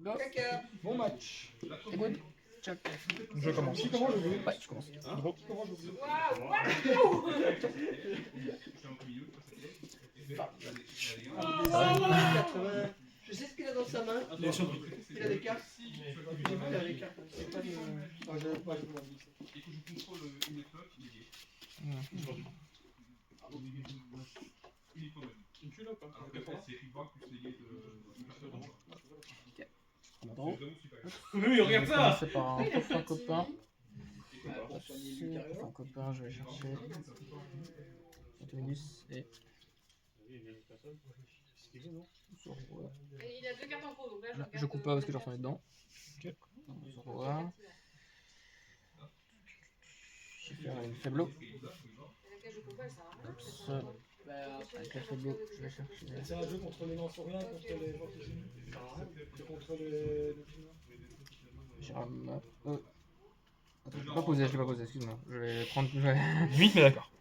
Go. Caca. Bon match. C'est good. Check. Je commence. Qui commence, je veux. Ouais, je commence. Draw. Qui commence, je veux. Je sais ce qu'il a dans sa main. Il est surpris. Il a des cartes. Il a des cartes. C'est pas de... Ah, je pas envie. Et que je contrôle une époque, il est gay. Uniquement même. Tu me tues là ou pas? Alors qu'après, c'est Riva plus les gays de personnage. Draw. Oui, regarde ça. C'est par un prochain copain. Pour soigner lui carrière. Prochain copain, je vais chercher Antoninus et Zoroa. Il a 2 cartes en pro, donc là Je coupe pas parce que j'en remets dedans. Ok. Zoroa. Je vais faire une faiblo. je coupe pas, ça Oups. Avec la faiblo, je vais chercher. C'est un jeu contre les non-sauriens, contre les gens qui c'est contre les Jérôme. Attends, je l'ai pas posé, excuse-moi. Je vais prendre. Limite, mais d'accord.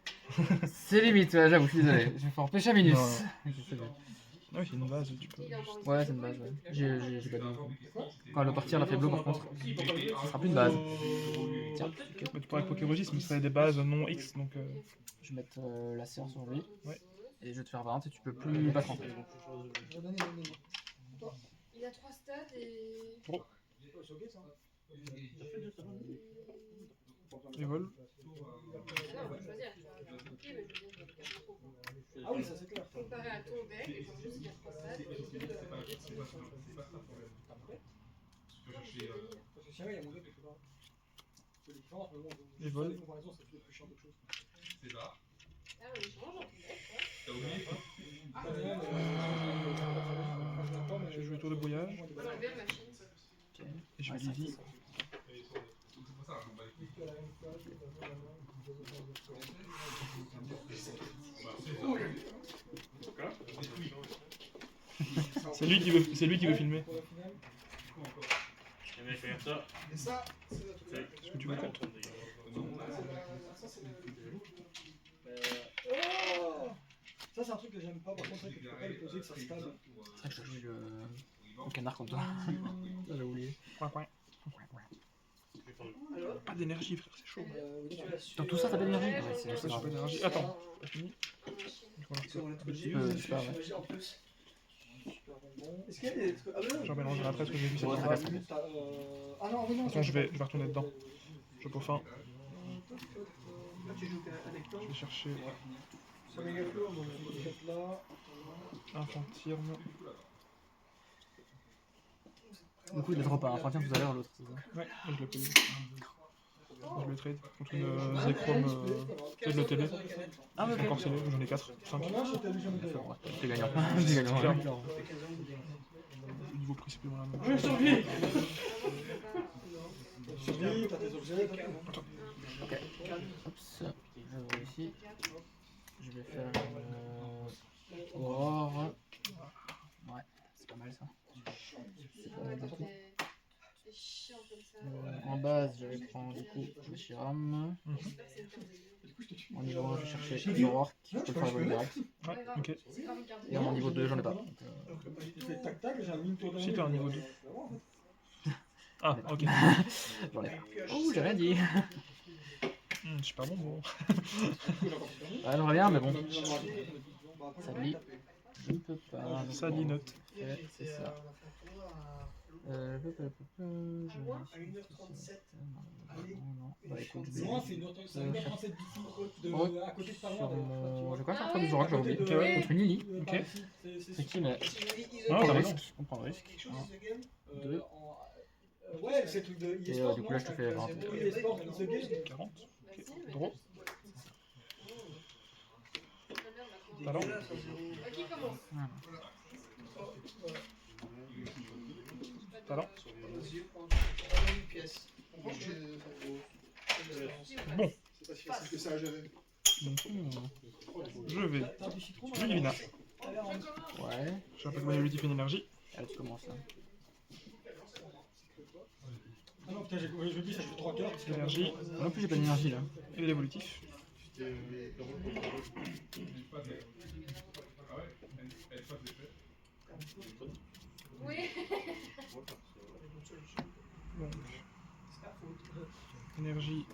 C'est limite, ouais, j'avoue, je suis désolé. Je vais faire empêcher à Minus. Ah oui, c'est une base, tu peux. Ouais, c'est une base, ouais. J'ai pas de. Quand elle va partir, la faiblo, par contre, ce sera plus une base. Tiens, Mais tu pourrais avec Pokérogis, mais ce serait des bases non X, donc. je vais mettre la serre sur lui. Ouais. Et je vais te faire 20 et tu peux plus battre en fait. Il a 3 stats et. Draw. C'est ok ça? Et vol. Ah non, faut choisir. Ok, mais je veux dire, il a trop. Ah oui, ça c'est clair. Comparé à ton deck, il faut juste qu'il a 3 stats et puis C'est pas ça le problème. Après, Parce que j'ai cherché. parce que si jamais il y a mon deck, je sais pas. C'est différent, mais bon, Les vols. les comparaisons, c'est plus chiant d'autre chose. C'est ça. Ah oui, change en ton deck, quoi. T'as oublié quoi? Je vais jouer tour de brouillage. On va enlever la machine. Et je vais Ouais, ça, Livy. c'est ça. C'est pour ça, on va C'est lui qui veut filmer. Et ça, c'est notre deck. Est-ce que tu veux contre? Ça, c'est un truc que j'aime pas, par contre, c'est que tu peux pas lui poser que ça stable. C'est vrai que je dois jouer le canard contre toi. Ça, j'ai oublié. Coin, coin. Alors, Pas d'énergie, frère, c'est chaud. Dans tout ça, t'as pas d'énergie? Ouais, c'est Ouais, j'ai grave. pas d'énergie. Attends, j'ai fini. C'est pas vrai. en plus. Super bonbon. Est-ce qu'il y a des trucs. Ah, ouais, J'en mélangerai après parce que j'ai vu cette Ouais, vidéo. ça reste. Ah non, mais non. Attends, je vais retourner dedans. Je peaufin. Là, tu joues avec toi. Je vais chercher C'est méga flow, donc on va mettre là. Infantirme. Du coup, il est trop pas. Enfin, tiens, tout à l'heure, l'autre, c'est ça. Ouais, je l'ai payé. Je le trade contre une Zekrom de la télé. Ah, ouais, Encore ok. scellé, j'en ai 4, 5. T'es gagnant. T'es gagnant. Clairement. Niveau prix, c'est plus loin. Je survis. Survie, t'as tes objets. Ok. Oups. Je vais ici. Je vais faire Aurore. Ouais, c'est pas mal ça. C'est pas mal du tout. C'est chiant comme ça. En base, je vais prendre du coup le Shiram. En niveau 1, je vais chercher Aurore, qui peut faire le vol direct. Ouais, ok. C'est grave une carte. Et à mon niveau 2, j'en ai pas. Donc, Il fait tac-tac, j'ai un mine tour de. Si t'as un niveau 2. Ah, ok. j'en ai pas. Oh, j'ai rien dit. Super bon, bon. Ouais, j'aimerais bien, mais bon. Ça lit. Je ne peux pas. Ça dit note. Ouais, c'est ça. Je vais ici. Non. Bah écoute, je vais Moi, c'est une autre. C'est une 1h37 d'ici, à côté de sur Parlement. mon... Je vais quand même faire un truc de Zorak, j'ai oublié. Ok, ouais. Contre une Lily. Ok. C'est qui, mais... Ah, On prend le ouais, risque. On prend le risque. Deux. Ouais, c'est le truc de Et e-sport. du coup, là, je te fais 20. e-sport, it's a game. 40. Vas-y, mais- Draw. Très bien, Talent. qui commence? Voilà. Talent. Une pièce. Bon. C'est pas si facile que ça à gérer. Je vais. Je Divina. Ouais. J'ai un peu de moyen multiple énergie. Allez, tu commences là. Ah non, putain, je dis, ça fait 3 cartes. Énergie. Non plus, j'ai pas d'énergie là. Et l'évolutif. Oui. Donc, énergie.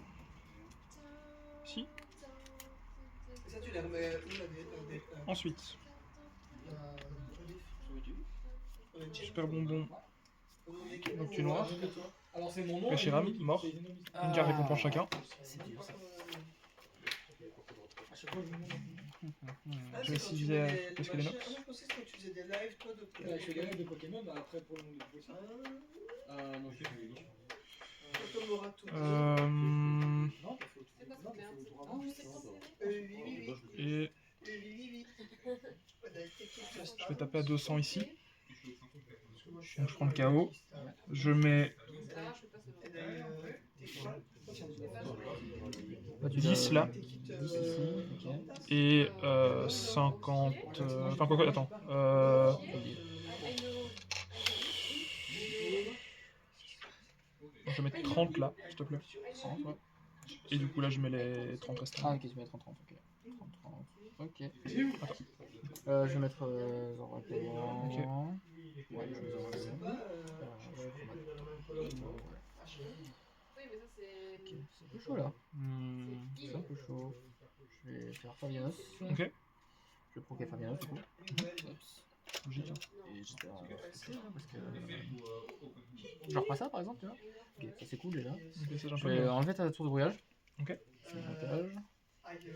Si. Et ça, tu les remets où Ensuite, super bonbon. Donc tu noir. Alors c'est mon nom. Reshiram, mort. Une carte récompense chacun. C'est dur ça. Je vais essayer qu'est-ce qu'elle est Je pensais que tu faisais des lives, toi, de Pokémon. Je fais des lives de Pokémon, bah après pour le monde de Pokémon. Non, je fais plus. Totomorato. Non, parce que C'est quoi non, cette merde? parce que Oh, je sais pas. Et je vais taper à 200 ici. Donc je prends le KO. Je mets Ça va, je fais pas ce genre. Bah, tu 10 là. 10 ici, ok. Et 50. Enfin, quoi, attends. Je vais mettre 30 là, s'il te plaît. 30, ouais. Et du coup, là, je mets les 30 restants. Ah, ok, tu mets 30, 30, ok. 30, 30, ok. Je vais mettre Zora devant. Ok. Ouais, je vais Zora devant. Oui, mais ça, c'est. Ok, c'est un peu chaud là. Hmm, C'est un peu chaud. Je vais faire Fabianos. Ok, Je vais proquer Fabianos du coup. Oups. logique. Et j'espère parce que. Genre pas ça par exemple, tu vois. Ok, ça c'est cool déjà. Ok, ça j'ai un Je peu vais bien. enlever ta tour de brouillage. Ok. C'est l'avantage. Je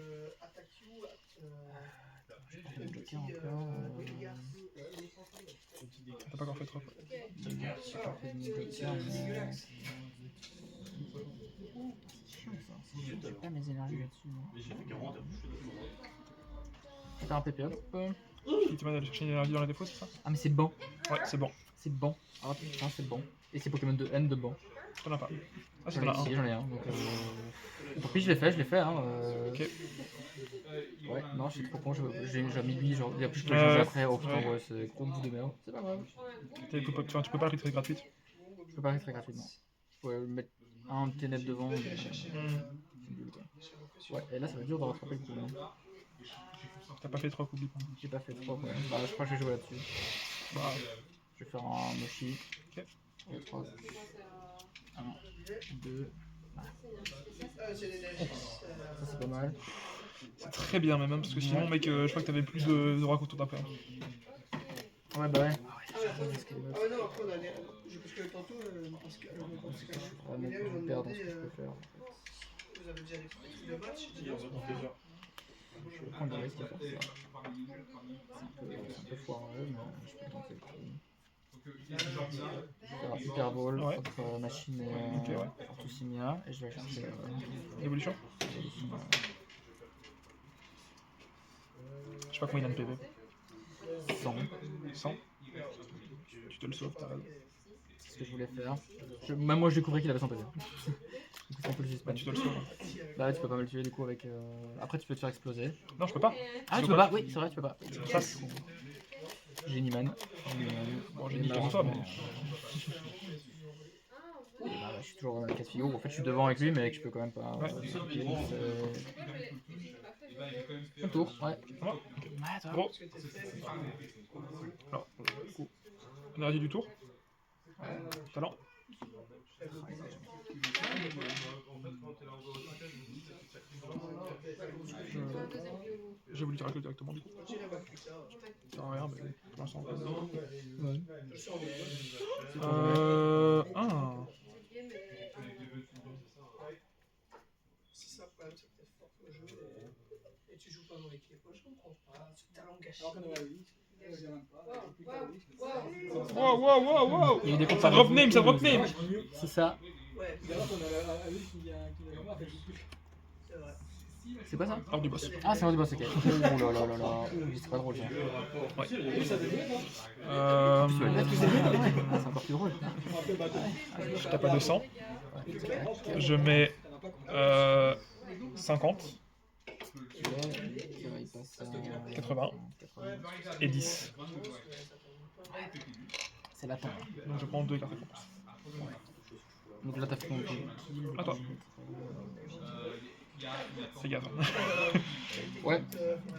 vais prendre le joker encore. T'as pas encore fait trop. J'ai pas fait de joker, mais. C'est chiant ça. C'est chiant, j'ai pas mes énergies là-dessus. moi. Je vais faire un PP up. Il te m'a d'aller chercher une énergie dans les défauts, c'est ça? Ah mais c'est bon. Ouais, c'est bon. C'est bon. Ah putain, c'est bon. Et c'est Pokémon de N de bon. T'en as pas. Ah, c'est J'en ai t'en as un. ici, j'en ai un. Donc, tant pis, je l'ai fait. Hein, Ok. Ouais, non, je suis trop con. J'ai mis lui, genre, et puis je peux le Ouais, changer après. Oh putain, ouais. ouais, c'est gros bout de merde. C'est pas grave. Tu peux pas le retirer gratuite. Je peux pas rester gratuitement. Je pourrais mettre un ténèbre devant. Mais... Hmm. c'est nul, quoi. Ouais, et là, ça va être dur de rattraper le coup. Hein. T'as pas fait 3 coups de bipon. J'ai pas fait 3 ouais. Bah, je crois que je vais jouer là-dessus. Bah, Je vais faire un Moshi. Ok. 3, 1, 2. Ça, c'est pas mal. c'est très bien même, hein, parce que sinon, mec, je crois que t'avais plus de raccourcis autour d'après. Ouais, bah ouais. Ah ouais, non, après on a les. Parce que tantôt, parce que. Je vais vraiment me perdre dans ce que je peux faire. Vous avez déjà les trucs de match. Je vais prendre des risques pour ça. C'est un peu foireux, mais je peux tenter le coup. Je vais faire un Hyper Ball Ouais. contre Machine et Ok, ouais. Fortusimia, et je vais aller chercher Évolution. Fortusimia. Je sais pas combien il a de PV. 100. 100. Tu te le sauves, t'as raison. C'est ce que je voulais faire. Même moi je découvrais qu'il avait 100 PV. Du coup c'est un peu le Bah, suspense. tu te le sauves. Bah ouais, tu peux pas me le tuer du coup avec... Après tu peux te faire exploser. Non, je peux pas. Ah tu peux pas? Oui c'est vrai tu peux pas. Passe. Génieman. Bon, j'ai niqué en toi, mais. Bah, je suis toujours dans le cas de figure où en fait je suis devant avec lui mais que je peux quand même pas... Ouais. Un tour, ouais. Ça va. Ouais, toi. Gros. Alors, du coup, énergie du tour. Talent. J'ai voulu tirer directement du coup. Ça sert à rien, mais pour l'instant. Ouais. Ah. C'est ça, quand même, c'est peut-être fort pour le jeu. Et tu joues pas dans l'équipe. Moi, je comprends pas. Ce talent gâché. Alors qu'on a la vie, j'ai même pas. Plus tard, oui. Wow. Il y a eu des Ça drop name, ça drop name. C'est ça. Ouais, D'ailleurs, on a la vie qui vient vraiment faire plus. c'est vrai. C'est quoi ça? Hors du boss. Ah c'est l'heure du boss, ok. Oh là là là là. C'est pas drôle ça. C'est encore plus drôle. Je tape à 200. Je mets 50 Il passe à 80 et 10. C'est la fin. Donc je prends 2 cartes récompenses. Donc là t'as fait ton kill. À toi. Fais gaffe. Ouais,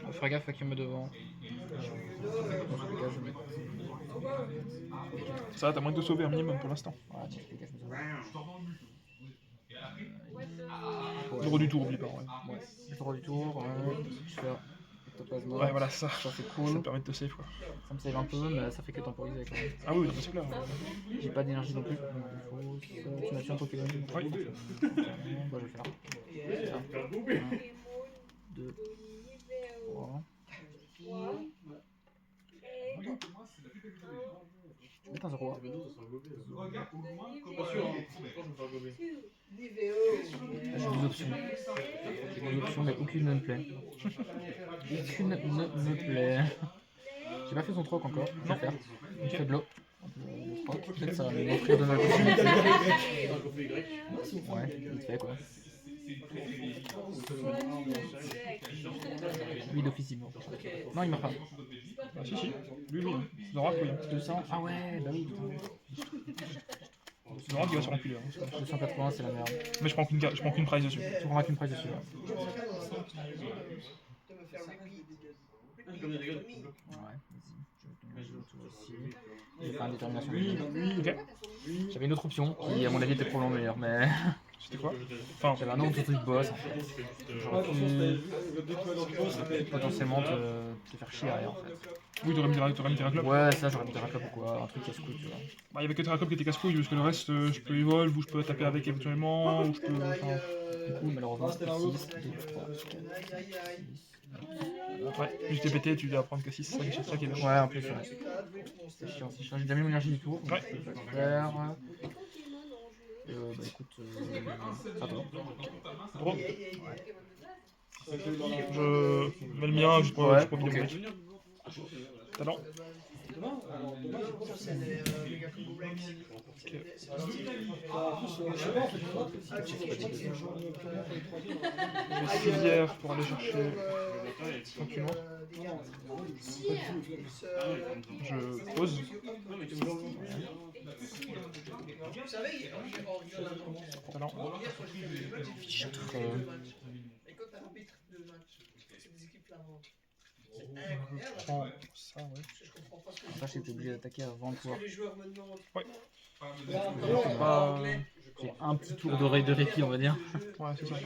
on fera gaffe à qui me devant. Dans tous les cas, je vais mettre Ça va, t'as moins de sauver un minimum pour l'instant. Ouais, donc les gars, je me sauve. Je t'en vends le but. Et après, Ouais. Zéro du tour, oublie pas. Ouais, Ouais, le droit du tour, je fais ectoplasma. ouais voilà, ça. Ça c'est Ça cool. permet de te save quoi. Ça me save un peu, mais ça fait que temporiser quand même. Ah oui, non, mais c'est clair. J'ai pas d'énergie non plus. Tu m'as tué un Pokémon. Oui. Bah, je vais le faire. 1, 2, 3. Je vais mettre un 0. regarde au loin comment Pas sûr, hein. elle Je pense que je vais me faire gober. Niveo. J'ai deux options. J'ai deux options, mais aucune ne me plaît. Aucune ne me plaît. J'ai pas fait son troc encore. Je vais le faire. Je fais bloc. Le troc. Peut-être ça va m'offrir de nouvelles possibilités. Ouais, vite fait quoi. Oui, d'office il meurt. Non, il meurt pas. Ah si, si. Lui, hein. Zorak, oui. 200. Ah ouais, bah oui. Zorak, il va se remplir. Hein. 280, c'est la merde. Mais je prends qu'une prize dessus. Tu prendras qu'une prize dessus. Ouais. De me faire repeat. Comme des dégâts, Ouais, vas-y. Je vais mettre tout ici. Je vais faire une détermination. Ok. J'avais une autre option qui, à mon avis, était probablement meilleure, mais C'était quoi? Enfin, j'avais un autre truc boss en fait. J'aurais pu potentiellement te faire chier arrière en fait. oui, t'aurais mis Terraclop. Ouais, ça j'aurais mis Terraclop ou quoi, un truc casse-couille, tu vois. Bah, il y avait que Terraclop qui était casse-couille, parce que le reste, je peux evolve, ou je peux taper avec éventuellement, ou je peux. Enfin, Du coup, malheureusement, c'était 6, 2, 3, 4, 6. ouais, j'étais pété, tu dois prendre que 6, c'est ça qui est bien. Ouais, en plus, ouais. C'est chiant, c'est chiant. J'ai déjà mis mon énergie du tour, donc Ouais. je peux pas le faire. Bah écoute, attends. Bon, je mets le mien juste pour, Ouais, juste pour ok. vidéo. Talent. Ça, c'est les méga combo Rex. J'ai civière pour aller chercher. Tranquillement. Je pose. Vous savez, on rigole un peu. Talent. Hier, quand j'ai fait le match, j'ai fait et quand t'arbitres deux matchs, c'est des équipes flamandes. C'est incroyable. Je prends ça, ouais. Je comprends pas ce que Ça, j'étais obligé d'attaquer avant de pouvoir. les joueurs me demandent. Ouais. Pas- J'ai un petit tour de répit, on va dire. Ouais, c'est ça.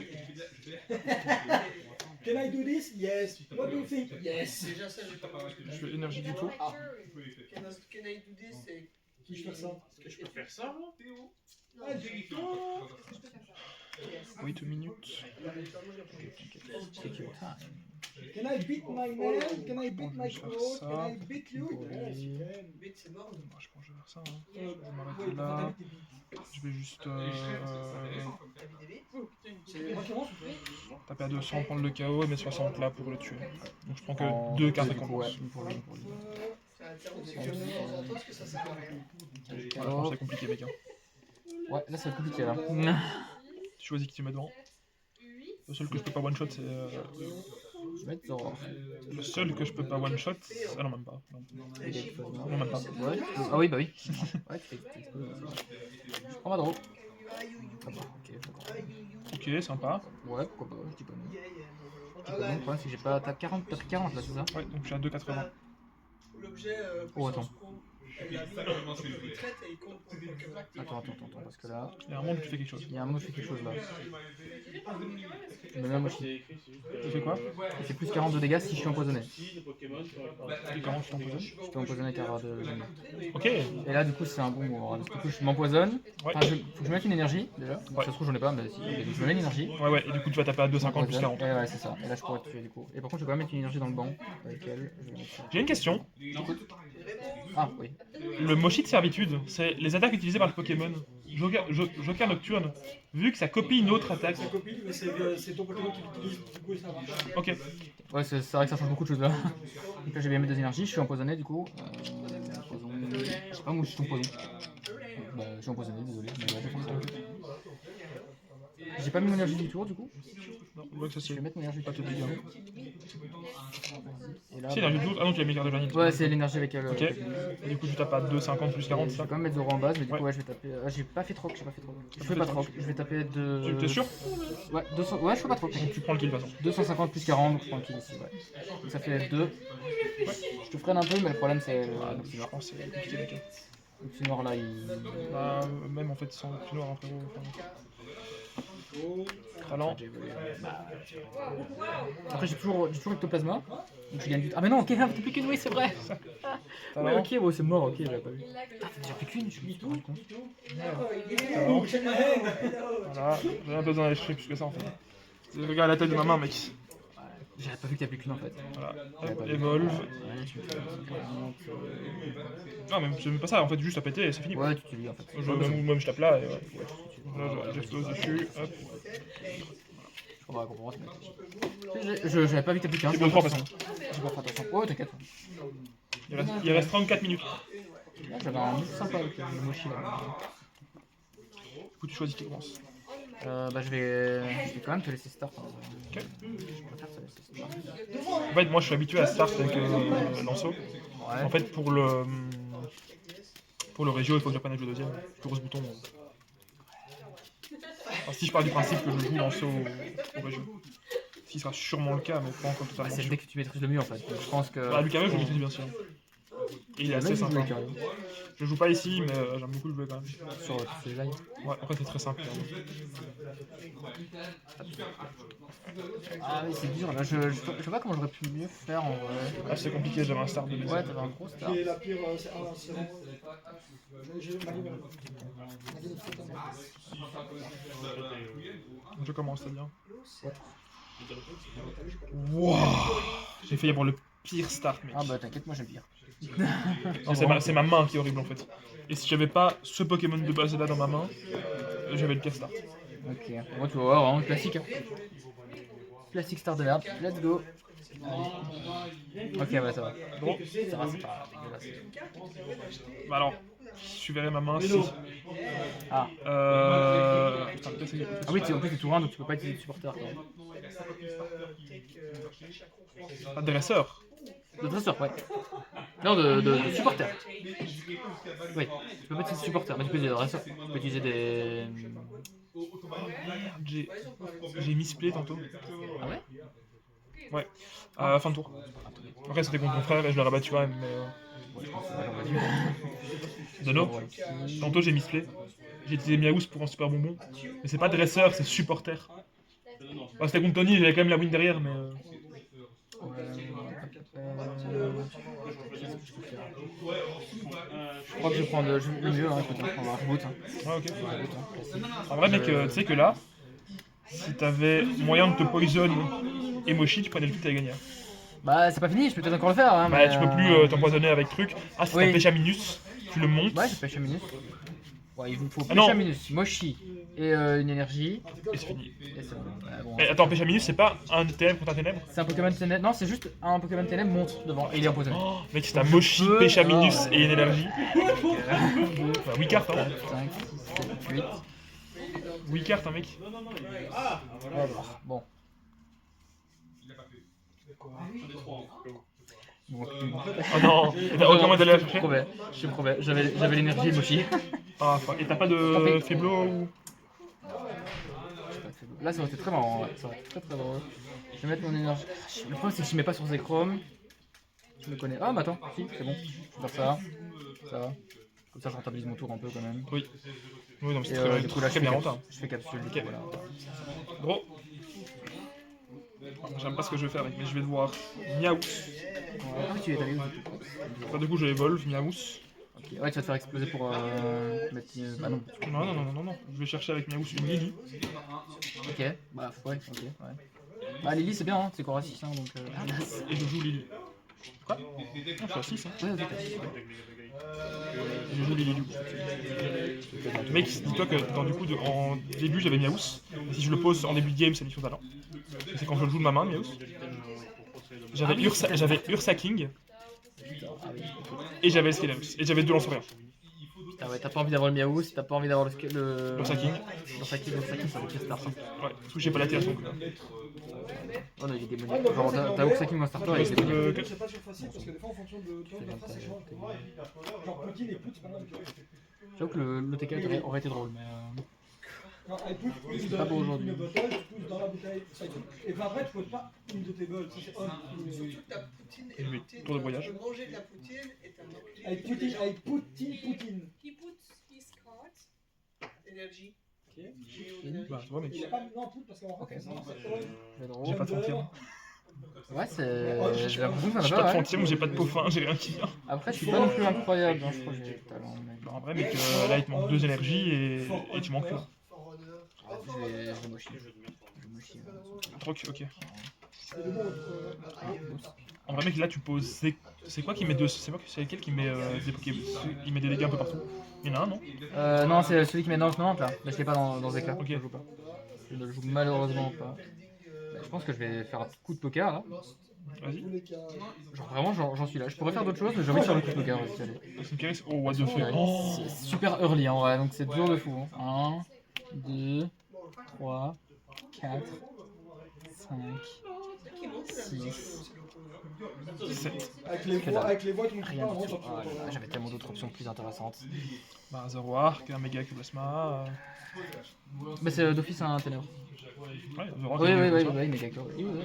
Can I do this? Yes. What do you think? Yes. Déjà, ça, j'ai pas compris. Je fais énergie du tour. Can I do this? C'est. Qui je fais ça? Est-ce que je peux faire ça, moi? Ah, du tout. Oui, 2 minutes. Take your time. Can I beat my man? Can I beat my coach? Can I beat you? Ouais. Yes, you can. Bête, c'est mort. Moi, je pense que je vais faire ça. Hein. Ouais, m'arrêter là. t'as des beats. Je vais juste T'as vu des bêtes? C'est moi qui commence. taper à 200, prendre le KO et mettre 60 là pour le tuer. Donc je prends que En 2 cartes du coup, récompense. ouais, une pour lui, une pour lui. C'est un terme de temps en temps, parce que ça sert à rien. Ouais, je pense que c'est compliqué, mec. Hein. Ouais, là c'est compliqué là. Tu choisis qui tu mets devant. Le seul que je peux pas one shot, c'est. Je vais mettre Zoror. Le seul que je peux pas one shot. Ah non, même pas. Non, non même pas. Ouais, ah oui, bah oui. Ouais, tu fais exploser. Je prends ma draw. Ah bah, ok, d'accord. Ok, sympa. Ouais, pourquoi pas, je dis pas non. Je dis pas non, le problème c'est que j'ai pas. T'as 40, t'as pris 40 là, c'est ça? Ouais, donc je suis à 2,80. L'objet Oh, attends. elle l'a mis en retraite et il compte pour le Pokémon. Attends, parce que là, Il y a un monde où tu fais quelque chose. il y a un mot qui fait quelque chose là. Mais même moi, Tu fais quoi? il fait plus 40 de dégâts si je suis empoisonné. Et comment tu t'empoisonnes? Je peux empoisonner Cara de jamais. Ok. Et là, du coup, c'est un bon mot. Parce que du coup, je m'empoisonne. Ouais. Enfin, faut que je mette une énergie déjà. Donc, Ouais. ça se trouve, j'en ai pas, mais si. Et donc, je me mets une énergie. Ouais, ouais, et du coup tu vas taper à 2,50 plus 40. Ouais, c'est ça. Et là, je pourrais te tuer du coup. Et par contre, je vais quand même mettre une énergie dans le banc. Avec elle, je vais mettre ça. J'ai une question. Ah, oui. Le mochi de servitude, c'est les attaques utilisées par le Pokémon. Joker Nocturne, vu que ça copie une autre attaque. C'est sa copine, mais c'est ton Pokémon qui l'utilise. Du coup, ça marche. Ok. Ouais, c'est vrai que ça change beaucoup de choses là. Donc là, j'ai bien mis 2 énergies. Je suis empoisonné du coup. Poison. Je sais pas, moi, je suis empoisonné. Bah, je suis empoisonné, désolé. Mais ouais, je vais faire ça. J'ai pas mis mon énergie du tour du coup. Non, je vois que ça Je c'est vais mettre mon énergie pas du te tour. dégâts. Et là, C'est l'énergie de 12. Ah non, tu l'as mis carte de Janine. ouais, c'est l'énergie avec elle. Ok. Et du coup tu tapes à 2,50 plus 40, Je ça. vais quand même mettre Zoro en base, mais du coup, Ouais. ouais, je vais taper. Ah, j'ai pas fait troc, Je fais pas troc, je vais taper de. T'es sûr? Ouais, 200... ouais, je fais pas troc. Donc tu prends le kill de toute façon. 250 plus 40, donc je prends le kill ici, ouais. Donc ça fait 2. Je te freine un peu, mais le problème c'est. Ah, donc je pense que c'est compliqué, mec. Le petit noir là, il. Bah, même en fait sans noir, hein, frérot. Oh, Talent. J'ai évolué. Après, j'ai toujours Ectoplasma. Donc je gagne du temps. Ah, mais non, ok, t'as plus qu'une, oui, c'est vrai. Ouais, Talent. ok, bon, c'est mort, ok, j'avais pas vu. Il lag le Ah, j'ai plus qu'une, je me suis pas rendu compte. Talent. Voilà, j'ai un peu dans les cheveux plus que ça en fait. Regarde la taille de ma main, mec. J'avais pas vu qu'il y a plus qu'une en fait. Voilà. J'avais pas Hop, vu. Evolve. Ouais, je me fais 50, Non, mais c'est même pas ça, en fait, juste à péter et c'est fini. Ouais, tu te lis en fait. Moi, je tape là et ouais. Là, j'explose dessus. Hop. On va comprendre. J'avais pas vu que t'as plus qu'un. C'est bon, 3 façons. J'ai pas fait attention. Oh, t'inquiète. Il reste 34 minutes. Là, j'avais un move sympa avec le Moshi là. Du coup, tu choisis qui commence. Bah, je vais quand même te laisser start. Ok. Je préfère te laisser start. En fait, moi, je suis habitué à start avec Lanceau. Ouais. En fait, pour le régio, il faut que j'apprenne à jouer deuxième. Je pose ce bouton. Enfin, si je pars du principe que je joue Lanceau au régio. Ce qui sera sûrement le cas, mais pas encore Bah, totalement c'est le sûr. deck que tu maîtrises le mieux en fait. Donc, je pense que. Bah, Lucario, je le maîtrise bien sûr. Et il est assez sympa. Je joue pas ici, mais j'aime beaucoup le jouer quand même. Sur ce live. Ouais, après, c'est très simple. Ah oui, c'est dur là. Je sais pas comment j'aurais pu mieux faire en vrai. Ah, c'est compliqué, j'avais un start de base. Ouais, t'avais un gros start. Qui est la pire, c'est vraiment. J'ai ma numéro. Je commence, c'est bien. Wouah, j'ai failli avoir le pire start, mec. Ah bah t'inquiète, moi j'aime bien. Non, c'est ma main qui est horrible en fait. Et si j'avais pas ce Pokémon de base là dans ma main, j'avais le pire start. Ok, moi tu vas voir, vraiment classique. Hein. Classique start de merde, let's go. Ok, bah ça va. Bon, Ça va, c'est pas dégueulasse. bah alors, je verrai ma main si. Ah, Putain, peut-être c'est- ah oui, en plus t'es tout round donc tu peux pas utiliser de supporter. Quoi. Ah, dresseur. De dresseur, ouais. Non, de supporter. Oui, tu peux pas utiliser de supporter, mais tu peux utiliser de dresseur. Tu peux utiliser des. J'ai misplay tantôt. Ah ouais? Ouais, fin de tour. Après, c'était contre mon frère et je l'ai rabattu quand même. Mais, Ouais, je pense que j'aurais dû. Deno, tantôt j'ai misplay. J'ai utilisé Miaous pour un super bonbon. Mais c'est pas dresseur, c'est supporter. Bah, c'était contre Tony, j'avais quand même la win derrière, mais. Je crois que je vais prendre le mieux, hein, écoute, hein, on va reboot. Hein. Ouais, ok. Reboot, hein, classique. En vrai, mec, tu sais que là, si t'avais moyen de te poison et Moshi, tu prenais le but, t'avais gagné. Bah, c'est pas fini, je peux peut-être encore le faire. Hein, Bah, mais, tu peux plus t'empoisonner avec truc. Ah, c'est oui. un Péchaminus, tu le montes Ouais, j'ai Péchaminus. Ouais, il me faut Ah non. Péchaminus, Moshi et une énergie. et c'est fini. Et c'est bon. Bah, bon. Mais attends, Péchaminus, c'est pas un ténèbre contre un ténèbre? C'est un Pokémon ténèbre. Non, c'est juste un Pokémon ténèbre monte devant et il est empoisonné. Oh, mec, c'est un Moshi, Péchaminus et une énergie. Bah, 8 cartes, hein. 5, 6, 7, 8. 8 cartes, hein, mec. Bon. Bon, Oh non, et t'as aucun moyen d'aller la chercher? je me promets, j'avais l'énergie et Moshi. Ah, fuck. Et t'as pas de faiblo ou. Là, ça aurait été très marrant, ouais. Ça aurait été très très drôle. Je vais mettre mon énergie. Le problème, c'est que je mets pas sur Zekrom. Je me connais. Ah, mais attends, si, c'est bon. Je vais faire ça. Ça va. Comme ça, je rentabilise mon tour un peu quand même. Oui. Oui, non, mais Et c'est très, du coup, là, très bien rentable. je fais capsule. Ok. Voilà. Gros. J'aime pas ce que je vais faire, mec, mais je vais devoir Miaous. Ah, oui, tu es allé où du coup? Enfin, du coup, je évolve Miaous. Ok, ouais, tu vas te faire exploser pour mettre. Bah non. Non. Je vais chercher avec Miaous une Lily. Ok, bah ouais, ok, ouais. Bah Lily c'est bien, hein, c'est Cora 6, hein, donc. Et je joue Lily. Quoi? Non, je suis à 6. Hein. Ouais, ok, t'as 6. Je joue Lily. Mec, dis-toi que en début j'avais Miaous. Et si je le pose en début de game, c'est mission talent. C'est quand je le joue de ma main, Miaous. J'avais Ursa King. Et j'avais Skelemus. Et j'avais 2 lance-rien. Ah ouais, t'as pas envie d'avoir le Miaou, si t'as pas envie d'avoir le. Ursa King. Ursa King, c'est le pire start. Hein. Ouais, parce que j'ai pas l'attiration. Oh non, il est démoniaque. Genre, t'as Ursa King en starter, il est démoniaque. C'est pas toujours facile parce que des fois en fonction de la phrase, c'est change. Genre Poutine et Pout, c'est pas mal. J'avoue que le TK aurait été drôle, mais. Non, elle pousse une C'est pas beau aujourd'hui. bottle, tu pousses dans la bouteille. Et puis après, tu poses pas une de tes bols. Ça, c'est on. Surtout que ta poutine est Oui, poutine. pour le voyage. Tu peux manger de la poutine et t'as Avec Poutine. He puts his cards. énergie. Ok. Bah, tu vois, mec. Il a pas non, Poutine parce qu'en Ok. fait, c'est on. Je vais drôle. J'ai pas de frontière. Ouais, c'est. J'ai l'impression que ça J'ai va pas de pas. frontière, j'ai pas de peau fin, j'ai rien qui vient. Après, je suis pas non plus incroyable, hein, je crois que j'ai du talent. Mais... Bah, en vrai, mec, là, il te manque 2 énergies et tu manques que. Forerunner. Ah, je vais mochier. Je vais mochier. Troc, ok. C'est le bon. En vrai, mec, là, tu poses. C'est quoi qui met 2. C'est lequel qui met il met des dégâts un peu partout. Il y en a un, non? Non, c'est celui qui met 90 là. Là, je l'ai pas dans Zeka. Ok. Je le joue pas. Je ne le joue malheureusement pas. Bah, je pense que je vais faire un coup de poker là. Vas-y. Genre vraiment, j'en suis là. Je pourrais faire d'autres choses, mais j'ai envie de faire le coup de poker aussi. Allez. Synchronise. Oh, what the fuck. Ouais, Oh. c'est super early en vrai, donc c'est dur de fou. 1, 2, 3, 4, 5, 6, 7. Avec les voix qui nous rien parlent, du tout. non, Ah là là, j'avais tellement d'autres options plus intéressantes. Bah, Zero Arc, un méga plasma. Mais c'est d'office un ténèbre. Ouais, Zero Arc. Oui, oui, oui, ça. oui, méga cœur. Oui, oui.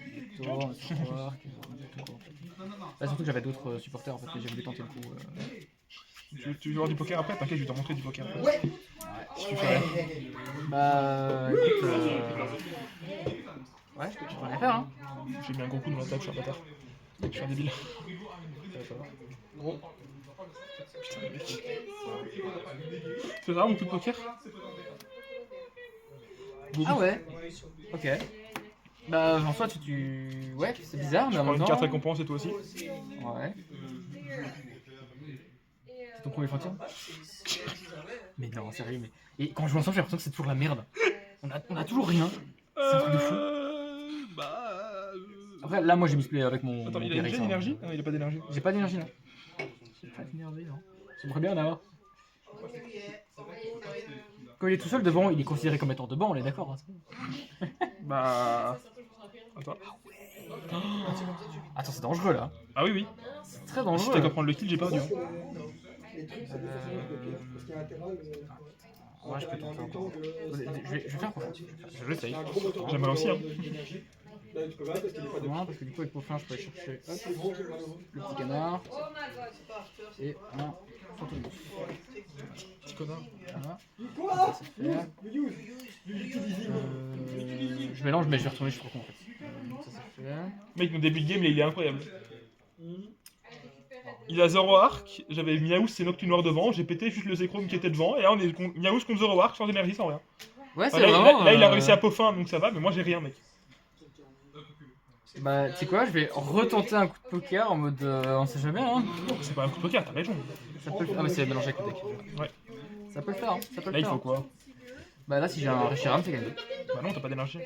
Victor, Victor, tout quoi, en fait. Là, surtout que j'avais d'autres supporters en fait, que j'ai voulu tenter le coup. Tu veux voir du poker après? T'inquiète, je vais te montrer du poker après. Si tu fais rien. Bah, écoute, ouais, je peux rien faire, hein. J'ai mis un gros coup dans la table, je suis un bâtard. Je suis un débile. Putain, les mecs. C'est ça, mon coup de poker? Ah ouais. Ok. Bah, en soi, ouais, c'est bizarre, mais Je en prends même une temps... carte récompense et toi aussi. Ouais. C'est ton premier fantôme? Mais non, sérieux, mais... Et quand je joue ensemble, j'ai l'impression que c'est toujours la merde. On a toujours rien. C'est un truc de fou. Après, là, moi, j'ai misplay avec mon... Attends, mon il a déjà Périx, une hein. énergie? Non, il a pas d'énergie. J'ai pas d'énergie, là. J'ai pas d'énergie, non. J'aimerais bien en avoir. Quand il est tout seul devant, il est considéré comme étant devant, on est d'accord. Hein, Bah. Attends. Attends, c'est dangereux, là. Ah oui, oui. C'est très Si dangereux. t'as qu'à prendre le kill, j'ai perdu. Hein. Les trucs, c'est des façons de bloquer. Parce qu'il y a intérêt. Ouais, je peux tenter encore. Je vais faire confiance. Je l'essaye. J'aimerais aussi, hein. Là, tu peux pas parce qu'il est pas de. Moi, parce que du coup, avec Peaufin, je peux aller chercher hop, C'est gros, c'est malheureux. le petit canard Oh my god. et un fantôme. Petit connard. Voilà. Quoi? Ça, c'est fait. Je mélange, mais je vais retourner, je suis trop con en fait. Ça, c'est fait. Mec, mon début de game, il est incroyable. Il a Zero Arc, j'avais Miaous et Noctu Noir devant, j'ai pété juste le Zekrom qui était devant, et là on est Miaous contre Zero Arc sans énergie, sans rien. Ouais, c'est Enfin, là, vraiment. là, il a réussi à Peaufin, donc ça va, mais moi j'ai rien, mec. Bah, tu sais quoi, je vais retenter un coup de poker en mode. On sait jamais, hein. C'est pas un coup de poker, t'as raison. Ça peut le faire. Ah, mais c'est mélangé avec le deck. Ouais. Ça peut le faire, hein. Ça peut Là, le il faut faire. quoi? Bah, là, si j'ai un Reshiram, c'est gagné. Bah non, t'as pas d'énergie.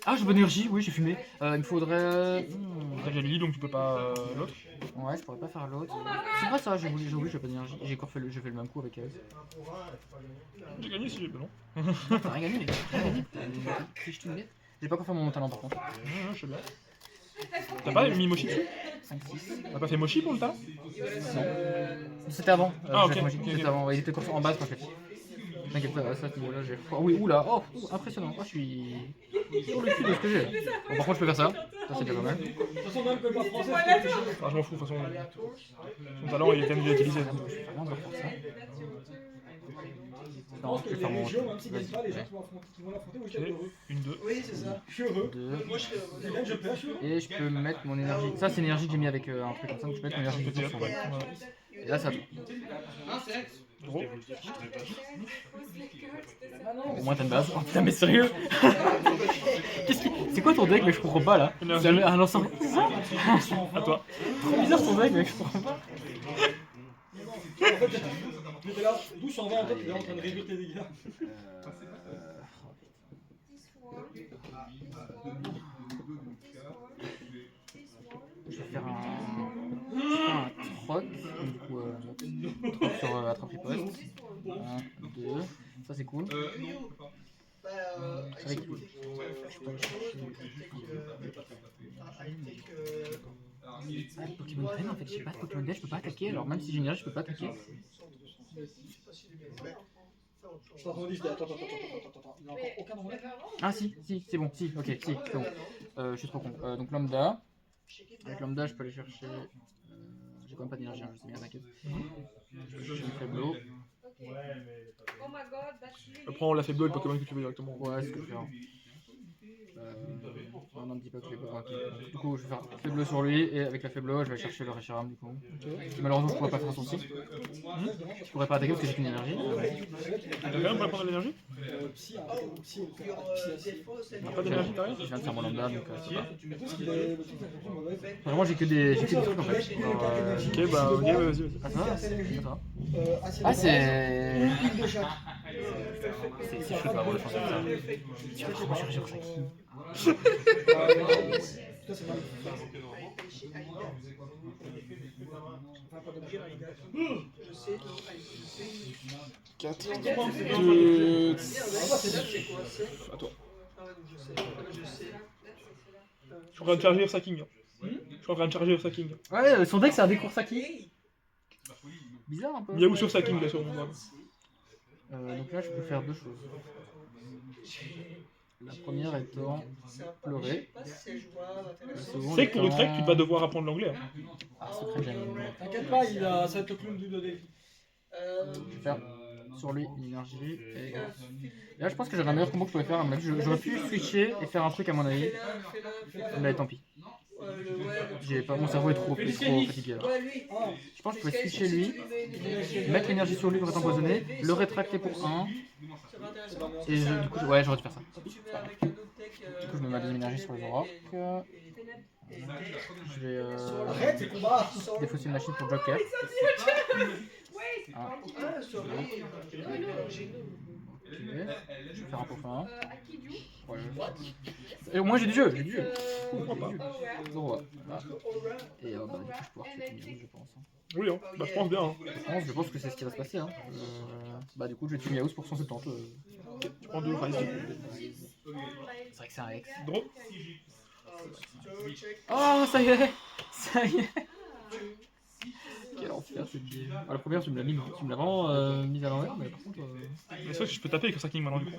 Ah, j'ai bonne énergie, oui, j'ai fumé. Il me faudrait. T'as déjà Lily, donc tu peux pas l'autre. Ouais, je pourrais pas faire l'autre. C'est vrai ça, j'ai oublié, j'ai pas d'énergie. J'ai encore fait le même coup avec elle. J'ai gagné si j'ai. Bah non. T'as rien gagné, mec. T'as rien gagné. Triche tout net. J'ai pas encore fait mon talent par contre. Ouais, je sais bien. T'as pas mis Moshi dessus? 5, 6. T'as pas fait Moshi pour le talent? Non. C'était avant. Ah, ok, C'était ok. avant. Ouais, il était en base quand je l'ai fait. T'inquiète pas, à ce niveau-là, j'ai. Oh oui, oula, oh, impressionnant. Oh, je suis sur le cul de ce que j'ai. Bon, par contre, je peux faire ça. Ça, c'est déjà pas mal. De toute façon, même que pas français. Ah, je m'en fous, de toute façon. Son talent, il est quand même déjà utilisé. Ah, je vais vraiment devoir faire ça. Je Non, pense je que vais faire les mon. légions, même s'ils gagnent Vas-y. pas, les gens qui vont l'affronter, oui, je suis heureux. Une, deux. Oui, c'est ça. Je suis heureux. 2. Moi, je serais C'est bien que je perds, je suis heureux. Et je peux mettre mon énergie. Ça, c'est l'énergie que j'ai mis avec un truc comme ça. Donc, je peux mettre mon énergie de Peut-être, sur ouais. Et là, ça. Gros. Au moins, t'as une base. Oh putain, mais sérieux? Qu'est-ce qui. C'est quoi ton deck, mec? Je comprends pas là. Énergie. C'est un ensemble. À toi. Trop bizarre ton deck, mec, je comprends pas. En fait, j'étais là, 1220 en tête, t'es en train de réduire tes dégâts. Je vais faire un troc, donc du coup troc sur attrape riposte. 1, 2, ça c'est cool. Avec lui. Je peux aller chercher. Ah, le Pokémon Pen en fait, j'ai pas de Pokémon Death, je peux pas attaquer, alors même si j'ai une énergie, je peux pas attaquer. Je suis en train de dire, je dis, attends. Il n'a encore aucun nombre. Ah si, c'est bon, si, ok, si, c'est bon. Je suis trop con. Donc lambda. Avec lambda, je peux aller chercher. J'ai quand même pas d'énergie, hein, je sais bien, t'inquiète. Je suis faiblo. Oh my god, that's really... Prends la faiblo et le Pokémon que tu veux directement. Ouais, c'est ce que je vais faire. Non, ne me dis pas que je vais pas. Du coup, je vais faire faiblo sur lui et avec la faiblo, je vais chercher le Reshiram du coup. Malheureusement, je pourrais pas faire son cycle. Je pourrais pas attaquer parce que j'ai qu'une énergie. T'as rien pour prendre de l'énergie? Psy, Pas d'énergie, t'as rien? Je viens de faire mon lambda donc c'est pas. Mais parce qu'il est. Le truc, c'est un peu mauvais. Vraiment, j'ai que des trucs en fait. Ok, bah ok, vas-y. Ah, ça va? Ça va? Acier Ah, de c'est. Une de chaque. C'est chaud d'avoir le français comme ça. Tu vas vraiment chercher pour ça qui. Ça, c'est mal. Je sais, 4, c'est 2... quoi, c'est... À toi. Ah ouais, donc je sais. Je sais. Je suis en train de charger Ursa King. Je suis en train de charger Ursa King. Ouais, son deck c'est un décours Saki. Bizarre un peu. Miaou sur Ursa King là sur mon bras. Donc là, je peux faire deux choses. La première étant pleurer. La seconde C'est que pour le trek, étant- tu vas devoir apprendre l'anglais. Hein. Ah, secret j'aime. T'inquiète pas, ça va être le clown du 2D. Je vais faire sur lui une énergie. Et là, je pense que j'aurais un meilleur combo que je pouvais faire. À mon avis, j'aurais pu switcher et faire un truc à mon avis. Mais tant pis. J'ai pas, mon cerveau est trop fatigué là. Je pense que je pouvais switcher lui, mettre l'énergie sur lui pour être empoisonné, le rétracter pour 1. Et du coup, ouais, j'aurais dû faire ça. Du coup, je me mets ma deuxième énergie sur les Aurochs. Je vais Arrête ces combats. défausser une machine pour Joker. Ah, sorry. Je vais faire un pot fin. À qui du Ouais. Et au moins j'ai du jeu, Oh ouais. Zoro. Voilà. Et bah, du coup, je peux pouvoir tuer Miaou, je pense. Hein. Oui, hein. Bah je pense bien. Hein. Je pense que c'est ce qui va se passer. Hein. Bah, du coup, je vais tuer Miaou pour 170. Tu prends 2 Rise. C'est vrai que c'est un ex. Draw. Oh, ça y est! Ça y est! Quel enfer cette game. Ah, la première, tu me l'as vraiment mise à l'envers, mais par contre. Mais c'est vrai que je peux taper avec Ursa King maintenant du coup.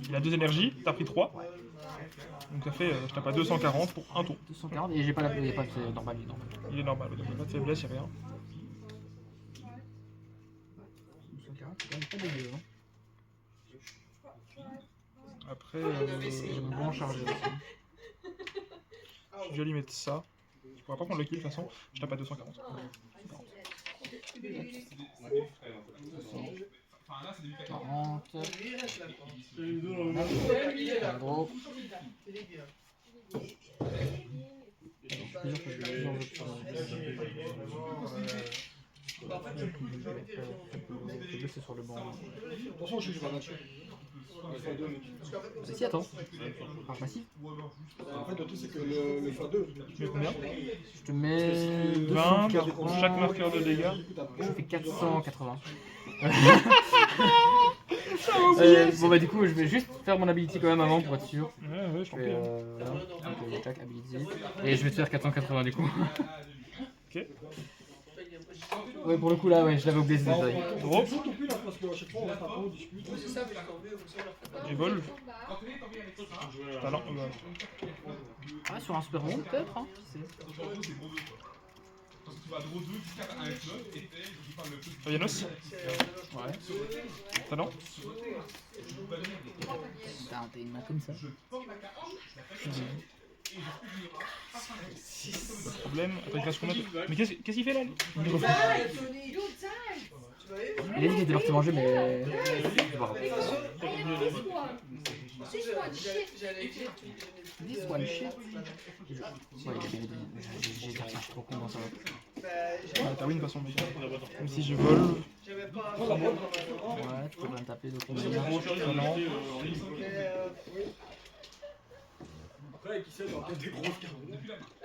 Il a 2 énergies, t'as pris 3. Donc ça fait, je tape à 240 pour un tour. 240 et j'ai pas la. Il n'y a pas de normal, il est normal. Il est normal, donc il n'y a pas de faiblesse, il n'y a rien. 240, c'est quand même pas dégueu. Hein. Après, J'aime vraiment charger aussi. je vais lui mettre ça. Je pourrais pas prendre le kill de toute façon, je tape à 240. Enfin là, c'est des 40. là. Gros. Il est bien. Plusieurs options. En fait, Je vais sur le banc. Attention, je suis pas matché. Si, attends. Marche massif. En fait, le truc, c'est que le x2. Tu mets combien? Je te mets 20 240. pour chaque marqueur de dégâts. Je fais 480. Bon bah du coup je vais juste faire mon ability quand même avant pour être sûr. Ouais, je Je t'en fais prie. voilà. Donc attack ability. Et je vais te faire 480 du coup. Ok. Ouais pour le coup là ouais je l'avais oublié ce détail. Drop. Surtout plus là, parce qu'à chaque fois, on reste un peu, on discute. C'est ça, mais tant mieux, comme ça, on leur fait Et vol. Quand t'es avec ça, Talent. Ah sur un super monde peut-être hein, qui sait. sur le dos, c'est gros 2 quoi. Parce que tu vas draw 2 jusqu'à un flop et fait, je parle le plus. Fabianos. Ouais. Talent. T'as une main comme ça. Pas de problème. Après, il reste combien de... Mais qu'est-ce qu'il fait là lui? Il refait. Tony, You died! tu m'as vu? Il a dit qu'il était parti manger mais. Je vais voir. I have this one. This one, shit. J'allais dire, This one shit. Ouais il a bien donné. J'ai dit je suis trop con dans ça. T'as win de toute façon, mec. Même si je vole. j'avais pas. Ouais tu peux bien me taper donc on est bien. Talent. après, qui sait, dans des grosses cartes.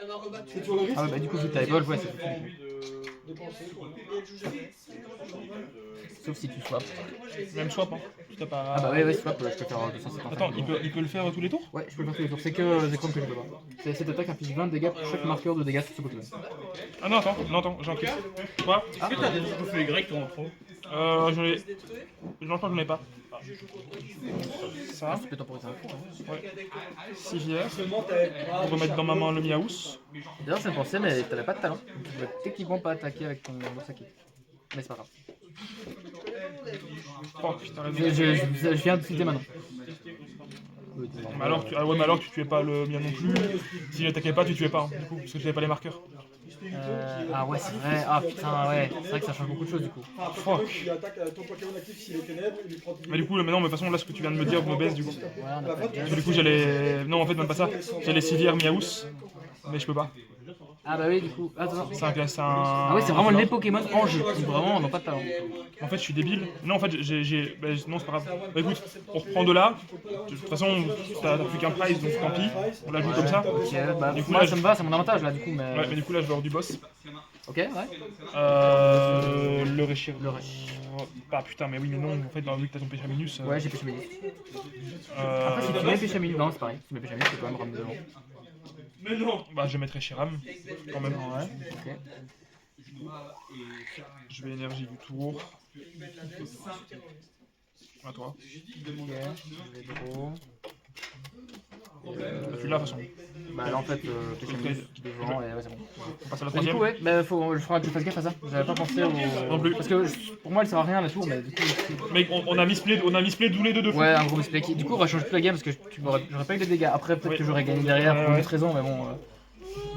Elle m'a rebattu. C'est toujours le risque. Ah bah du coup, vu que t'as Evolve, ouais, c'est J'ai pas envie de dépenser. Quoi. Et elle joue jamais. sauf si tu swaps. Moi, je les ai. Même swap, hein. Tu t'as pas... Ah bah ouais, swap, je peux faire 250. Attends, il peut le faire tous les tours? Ouais, je peux le faire tous les tours, c'est que Zekrom que je peux pas. C'est cette attaque inflige 20 de dégâts pour chaque marqueur de dégâts sur ce côté. Ah non, attends, j'ai un truc. Quoi? Ah, Est-ce que t'as des trophées grecs toi en trop? J'en ai... Des trucs. J'en j'en ai pas. Je joue contre qui Ça, tu peux temporiser un coup. Hein. si j'y ai. Seulement, t'avais pas. On va mettre dans ma main le Miaous. D'ailleurs, je pensais, mais t'avais pas de talent. Tu pouvais techniquement pas attaquer avec ton Borsaki. Mais c'est pas grave. Oh putain, Je viens de citer maintenant. Mais alors, mais alors tu tuais pas le mien non plus. S'il attaquait pas, tu tuais pas, hein, du coup, parce que tu avais pas les marqueurs. Ah ouais, c'est vrai. Ah putain, ouais. C'est vrai que ça change beaucoup de choses du coup. Fuck. Il attaque ton Pokémon actif s'il est ténèbres, il lui prend 10 Mais du coup, mais non, mais de toute façon, là, ce que tu viens de me dire me baisse du coup. Ouais, on a pas de Parce que du coup, j'allais. Non, en fait, même pas ça. J'allais Civière Miaous, mais je peux pas. Ah bah oui, du coup. Attends. C'est un. Ah oui, c'est vraiment les Pokémon en jeu. Qui vraiment n'ont pas de talent. En fait, je suis débile. Non, en fait, j'ai. Bah, non, c'est pas grave. Bah écoute, on reprend de là. De toute façon, t'as plus qu'un prize, donc tant pis. On la joue comme ça. Ok, bah Du coup, moi là, ça me va, c'est mon avantage là du coup. Mais... Ouais, mais du coup, là, je vais avoir du boss. Ok, ouais. Le Réchir. Le Réchir. Ah putain, mais oui, mais non, en fait, vu que t'as ton péché minus. Ouais, j'ai pêché mes Après, si tu mets pêché minus, non, c'est pareil. Si tu mets pêché minus, c'est quand même ramener devant. Mais non. Bah, je mettrai Shiram, quand même. Ouais, ok. Je vais énergie du tour. À toi. Ok, je vais trop. Bah, tu l'as, de toute façon. Bah là en fait, pêché minus devant et ouais, c'est bon. On passe à la Bah, du troisième. coup, ouais, bah, je ferai que je fasse gaffe à ça. J'avais pas pensé au. Non plus. Parce que pour moi, elle sert à rien la tour, mais du coup. Mec, on a misplay tous les deux de fou. Ouais, un gros misplay. Du coup, on va changer toute la game parce que j'aurais pas eu de dégâts. Après, peut-être Oui. que j'aurais gagné derrière pour Ouais. d'autres raisons, mais bon.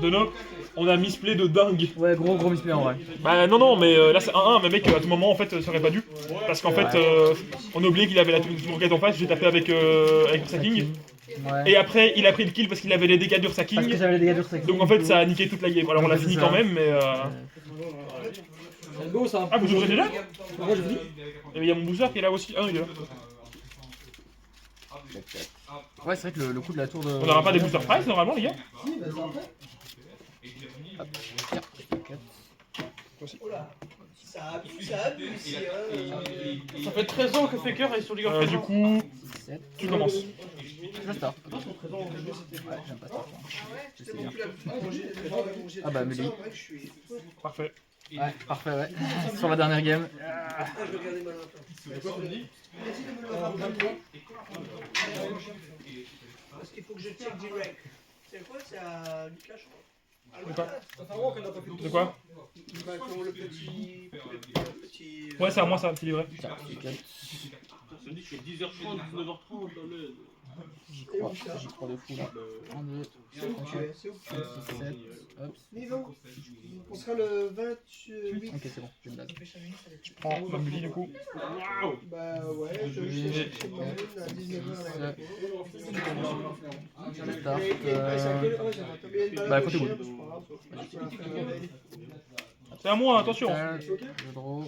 De no, on a misplay de dingue. Ouais, gros misplay en vrai. Bah non, mais là c'est 1-1, mais mec, à tout moment, en fait, ça aurait pas dû. Parce qu'en fait, on a oublié qu'il avait la tourquette en face, j'ai tapé avec Ursaking. Ouais. Et après, il a pris le kill parce qu'il avait les dégâts Parce que d'Ursaking. j'avais les dégâts d'Ursaking. Donc en fait, ça a niqué toute la game. Alors on l'a Ouais, fini c'est quand ça. même, mais. C'est beau ça. Ah, vous ouvrez déjà? Moi j'ai fini. Et il y a mon booster qui est là aussi. Ah, il est là. Ouais, c'est vrai que le coup de la tour de. On n'aura pas des booster price normalement, les gars? Si, bah c'est après. Ça abuse ici. Ça fait 13 ans que Faker est sur League of Legends. Du coup, 7. tu commences. Je start. Ouais, j'aime pas ça. Je sais bien. Ah Ah bah, Amélie. Parfait. Ouais, parfait, ouais. Sur la dernière game. Je vais regarder ma note. Parce qu'il faut que je check direct. C'est quoi? C'est à Lucas, je crois. De quoi? Ça fait un mois qu'on a pas fait De quoi? Bah, pour le petit. Ouais, c'est à moi ça, un petit livret. Tiens, nickel. Ça dit que c'est 10h30, 19h30. J'y crois de fou là. 1, 2, C'est où que tu es? C'est où que tu es? 6, 7. Hop. Niveau. On sera le 28. Ok, c'est bon, j'ai une base. Prends Mamuli du coup. Bah ouais, je vais chercher ma lune à 19h. Je start. Bah, côté wood. C'est à moi, attention. Je draw.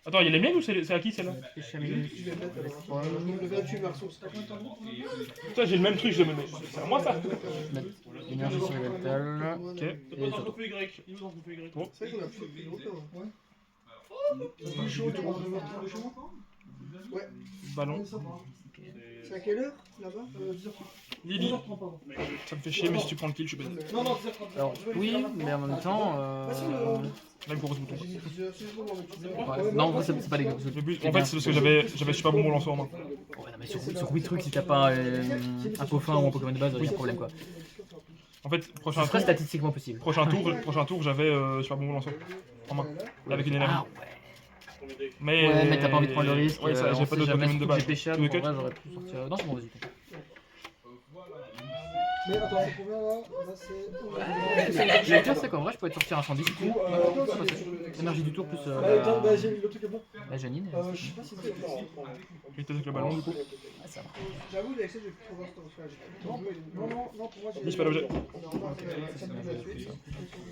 Attends, il y a les miennes ou c'est à qui celle-là? Pêche à minus. Le 28 mars, on sera Putain, j'ai le même truc, je me mets. C'est à moi ça? Mettre énergie sur les Veltal. Ok. Et Il nous en surtout. trophée grec. Il nous en trophée grec. C'est vrai qu'on a plus depuis longtemps. Ouais. Ouais. Ballon. C'est à quelle heure là-bas? Lily. Ça me fait chier, mais si tu prends le kill, je suis baisé. Non, non, 10h30. Alors, oui, mais en même temps. Là, le gros bouton. Ouais. Non, en vrai, c'est pas les gars. Le but, en fait, c'est parce que j'avais super bon lancer en main. Ouais, non, mais sur 8 trucs, si t'as pas un Peaufin ou un Pokémon de base, il y a un problème quoi. En fait, C'est prochain très tour, statistiquement possible. prochain tour, j'avais super bon lancer en main. Avec une énergie. Ah ouais. Mais t'as pas envie de prendre le risque. Ouais, ça, j'ai pas d'autres Pokémon de base. J'ai pêché, Tu veux en que vrai, j'aurais pu sortir. Non, c'est bon, vas-y. Mais attends, c'est combien là? Là c'est. J'allais dire, c'est qu'en vrai, je pourrais te sortir un 110 du coup. Énergie du tour plus. Bah j'ai le truc est bon. La Janine. Je sais pas si c'est. Je vais avec le ballon du coup. Ah, ça va. J'avoue, avec ça, je vais plus trop voir ce que Non, pour moi j'ai. Glisse pas l'objet.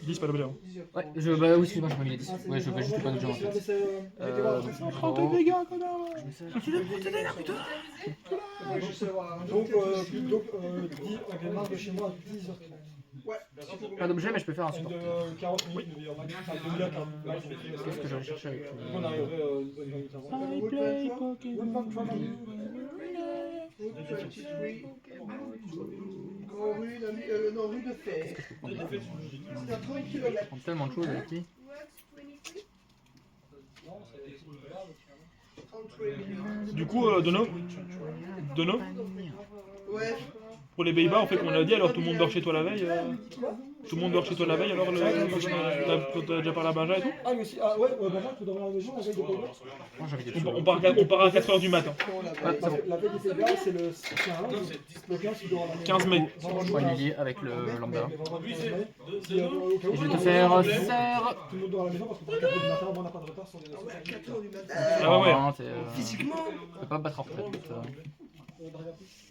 Glisse pas l'objet. Hein. Ouais, bah oui, excuse-moi, j'ai pas mis les 10. Ouais, je vais juste pas d'objet en fait. Prends tes dégâts, connard! Donc, 10 agréments, de chez moi à 10h30. Pas d'objet, mais je peux faire un Et support. de 40 minutes de meilleur max. Enfin, de meilleur 40 max. Qu'est-ce que j'allais chercher avec On arriverait une bonne minute avant. Rue de Fer. C'est à 30 km. prendre tellement de choses avec lui. Du coup, Dono, Ouais. pour les Pays-Bas, en fait, on l'a dit, alors tout le monde dort chez toi la veille. Tout le monde dort chez toi la veille, alors t'as déjà parlé à Benja et tout. Ah, mais si, ah ouais, bah moi je peux dormir à la maison la veille des Pays-Bas. Moi j'avais quelque chose. On part à 4h du matin. Ah, c'est bon. La veille des Pays-Bas, c'est le 15. Le 15, tu dors à la maison. 15 mai. Je prends une liée avec le lambda. Et Et je vais te faire serre. Tout le monde dort à la maison parce que pour 4h du matin, on n'a pas de retard sur les 4h du matin. Ah ouais. Non, Physiquement, tu peux pas me battre en retraite.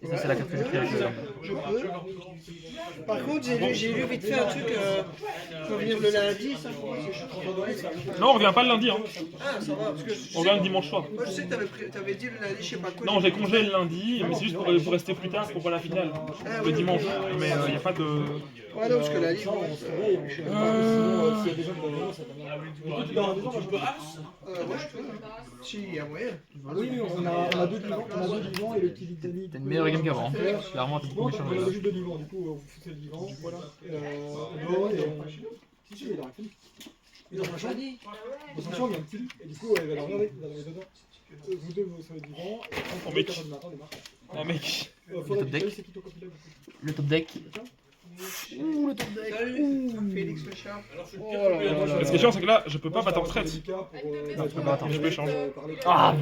Et ça c'est la carte que j'ai pris avec le lambda. je peux. Par contre, j'ai lu vite fait un truc. Revenir le lundi, ça pour moi c'est chiant. Non, on revient pas le lundi, hein. Ah, ça va, parce que. On revient le dimanche soir. Moi je sais que t'avais dit le lundi, je sais pas quoi. Non, j'ai congé le lundi, mais c'est juste pour rester plus tard pour voir la finale. Le dimanche. Mais il n'y a pas de. Ouais, non, parce que la Ligue. on se réveille, on sinon, s'il y a des gens qui dorment à la maison, ça va bien. Dans la maison, moi, je peux. Moi je peux. Si, il y a moyen. Oui, on a deux divans et le petit Litani. T'as une meilleure game qu'avant. Clairement, t'es beaucoup Non, méchant. on a juste deux divans, du coup, vous foutez le divan. Voilà. On dort et on. Si, il dort avec lui. Il dort dans la chambre. Dans sa chambre, il y a un petit lit. Et du coup, il va dormir dedans. Vous deux, vous sur le divan. Et on mec. 4h du matin, on démarre. Ah, mec. Faudrait top deck. que c'est qui ton copilote, du coup. Le top deck. Ouh, le top deck. Salut, Félix le chat. Oh là là. Ce qui est chiant, c'est que là, je peux pas battre en retraite. Non, tu peux pas attendre. Je peux échanger. Ah.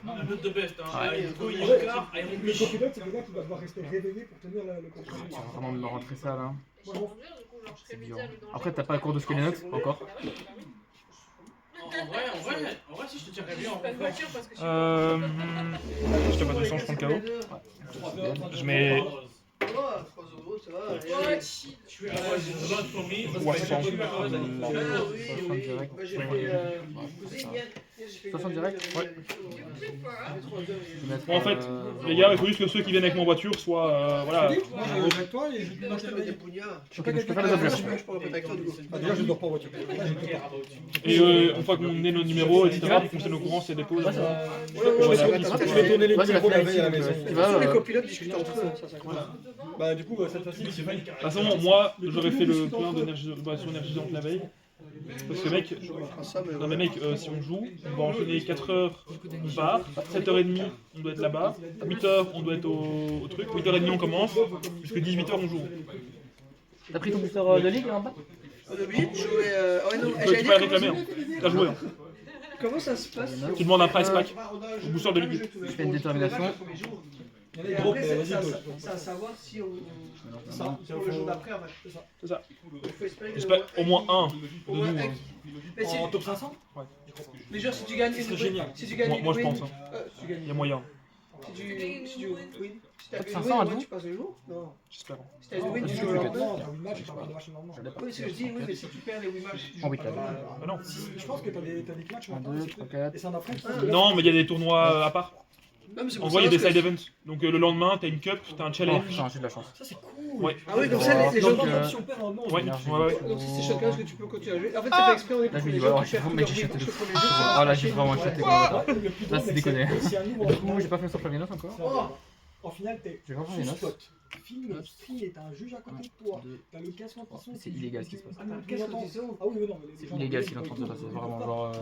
Un peu de best, hein. Ouais. Go, Yokar, Iron Le Fish. copilote, c'est quelqu'un qui va devoir rester réveillé pour tenir le contrôle. Tu vas vraiment me rentrer ça là. C'est dur. Après, t'as pas le cours de Skelenox encore. En vrai, si je te tirerais bien en pas de voiture parce que je suis Je te passe le sang, je prends le KO. Je mets Oh, 3 €, ça va. Ouais, chill. Tu es à droite pour me. 300. Ah oui, oui. direct. Bah, j'ai fait. J'ai fait 60 direct. Ouais. Je vais mettre, Bon, en fait, les gars, il faut juste que ceux qui viennent avec mon voiture soient. Voilà. Moi, je vais avec toi et je Moi, je te mets des pugnards. Ok, donc je peux faire les objets. Je pourrais pas avec toi, du coup. Ah, déjà, je ne dors pas en voiture. Et une fois qu'on ait nos numéros, etc., pour qu'on se tienne au courant s'il y a des pauses. Je vais tourner les Ouais, c'est la numéros la finale veille à la ici, maison. donc, tu vas, Les copilotes discutent entre eux. Ça, Bah, du coup, cette fois-ci, c'est pas une De toute façon, moi, j'aurais fait le plein d'énergie sur énergisante la veille. Parce que mec, non mais mec, si on joue, on va enchaîner 4h bar, 7h30 on doit être là-bas, 8h on doit être au truc, 8h30 on commence, jusqu'à 18h on joue. T'as pris ton booster de ligue là en bas? Au début, je jouais. Oh non, Tu peux pas réclamer, hein. T'as joué. Hein. Comment ça se passe? Tu demandes un price pack au booster de ligue. Je fais une détermination. Et après, c'est à savoir si on. ça. Pour le jour d'après, C'est ça. il faut espérer que. J'espère au moins un Au de moins nous. un. Hein. Mais si- En top 500 Mais genre, si tu gagnes Ce une serait win- génial. Si tu gagnes une Moi je win, pense. Hein. si tu gagnes Il y a moyen. Si tu win, si t'as Top une 500 win, à ouais, nous tu passes le jour? Non. J'espère. Si t'as une win, Ah, tu si, joues tu le peux lendemain. Non, 8 matchs, c'est pas un match normalement. Oui, c'est ce que je dis, oui, mais si tu perds les 8 matchs, tu En joues 8 pas. là. Bah non. Je pense que t'as des clutches 1, maintenant. 2, 3, 4. Et c'est un après. Non, mais il y a des tournois à part. Non, mais c'est En pour gros, il y a des savoir side ce que- events. Donc le lendemain, t'as une cup, t'as un Oh challenge. putain, j'ai de la chance. Ça, c'est cool. Ouais. Ah oui, comme ça, les Donc, gens. Si on perd normalement, Ouais, ouais. Donc si c'est shotgun, que tu peux continuer à jouer. En fait, ça fait exprès, on est Là, je me les dis, gens ouais, qui j'ai perdent vraiment leur j'ai win chaté de sur fou. le premier jeu. Ah là, j'ai vraiment chaté. Là, c'est déconné. C'est un nouveau. Du coup, j'ai pas fait sur Flavianos encore. En finale, t'es J'ai pas fait sous Flavianos. spot. Film, stream et t'as un juge à côté de toi. T'as le casque en Oh, c'est illégal ce qui se passe. Ah, qu'est-ce que tu sais? Ah oui, mais non, mais les C'est gens- illégal ce qui est en train de se passer. Vraiment, genre.